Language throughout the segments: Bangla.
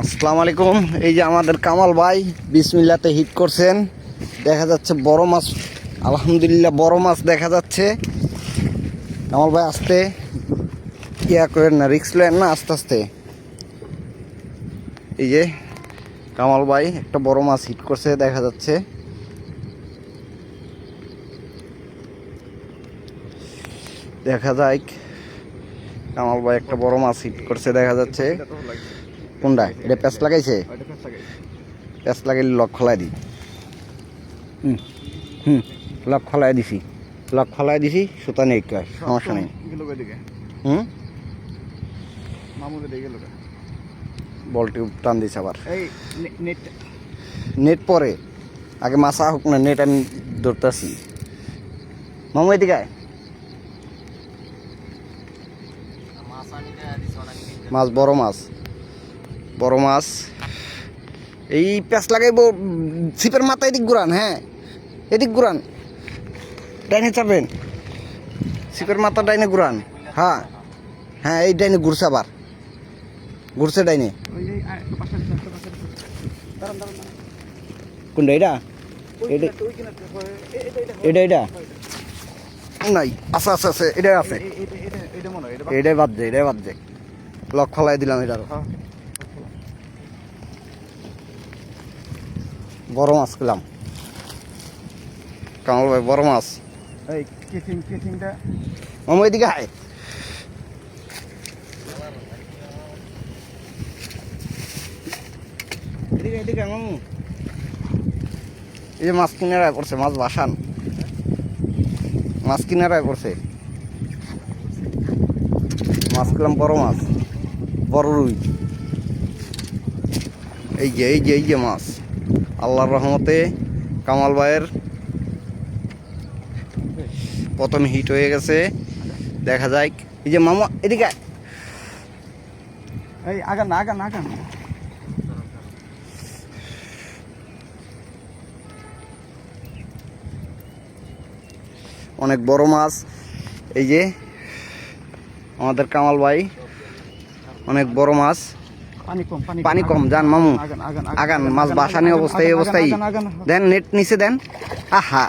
আসসালামু আলাইকুম। এই যে আমাদের কামাল ভাই বিসমিল্লাতে হিট করছেন, দেখা যাচ্ছে বড় মাছ। আলহামদুলিল্লাহ বড় মাছ দেখা যাচ্ছে। কামাল ভাই আস্তে ইয়া করেন না, রিস্ক নেন না, আস্তে আস্তে। এই যে কামাল ভাই একটা বড় মাছ হিট করছে দেখা যাচ্ছে। দেখা যায় কামাল ভাই একটা বড় মাছ হিট করছে দেখা যাচ্ছে। কোনটা এটা প্যাঁচ লাগাইছে? প্যাঁচ লাগাইলে লক খোলাই দিই। লক খোলাই দিছি, লক খোলাই দিছি, সুতা নেই, সমস্যা নেই। বলটি টান দিছে আবার। নেট পরে আগে মাছ হোক না, নেট আমি ধরতেছি। মামু এদিকে আয়। মাছ বড় মাছ, বড় মাছ। এই প্যাঁচ লাগাইব, ছিপের মাথা এদিক ঘুরান। হ্যাঁ এদিক ঘুরান, ডাইনে চাপেন, ছিপের মাথা ডাইনে ঘুরান। হ্যাঁ হ্যাঁ, এই ডাইনে ঘুরছে, আবার ঘুরছে ডাইনে। কোনটা এটা? এটা এটা নাই, আচ্ছা আচ্ছা আচ্ছা, এটাই আছে। এটাই বাদ যায়, এটাই বাদ যায়। লক খোলাই দিলাম এটারও। বড় মাছ পেলাম কামাল ভাই, বড় মাছ। মামু এদিকে আয়। এদিকে এদিকে মামু। এই যে মাছ কিনারায় পড়ছে, মাছ বাসান, মাছ কিনারায় পড়ছে। মাছ পেলাম বড় মাছ, বড় রুই। এই যে এই যে এই যে মাছ, আল্লাহর রহমতে কামাল ভাইয়ের প্রথম হিট হয়ে গেছে দেখা যায়। এই যে মামা এদিকে আগান না, আগান আগান। অনেক বড় মাছ। এই যে আমাদের কামাল ভাই, অনেক বড় মাছ। পানি কম যান মামু, আগান। মাছ বাসানি অবস্থায়, এই অবস্থায় দেন, নেট নিচে দেন। আহা,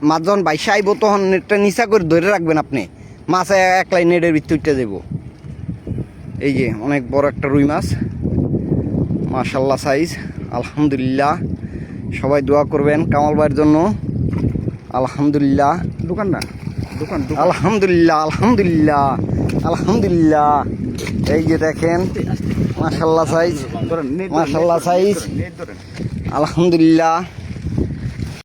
মাছ যখন বাইশে আইব তখন নেটটা নিচা করে ধরে রাখবেন আপনি। মাছ একলাই নেটের ভিতরটা যাব। এই যে অনেক বড় একটা রুই মাছ, মাশাল্লাহ সাইজ। আলহামদুলিল্লাহ, সবাই দোয়া করবেন কামাল ভাইয়ের জন্য। আলহামদুলিল্লাহ। দোকান না দোকান, আলহামদুলিল্লাহ আলহামদুলিল্লাহ আলহামদুলিল্লাহ। এই যে দেখেন মাশাল্লাহ সাইজ, মাশাল্লাহ সাইজ, আলহামদুলিল্লাহ।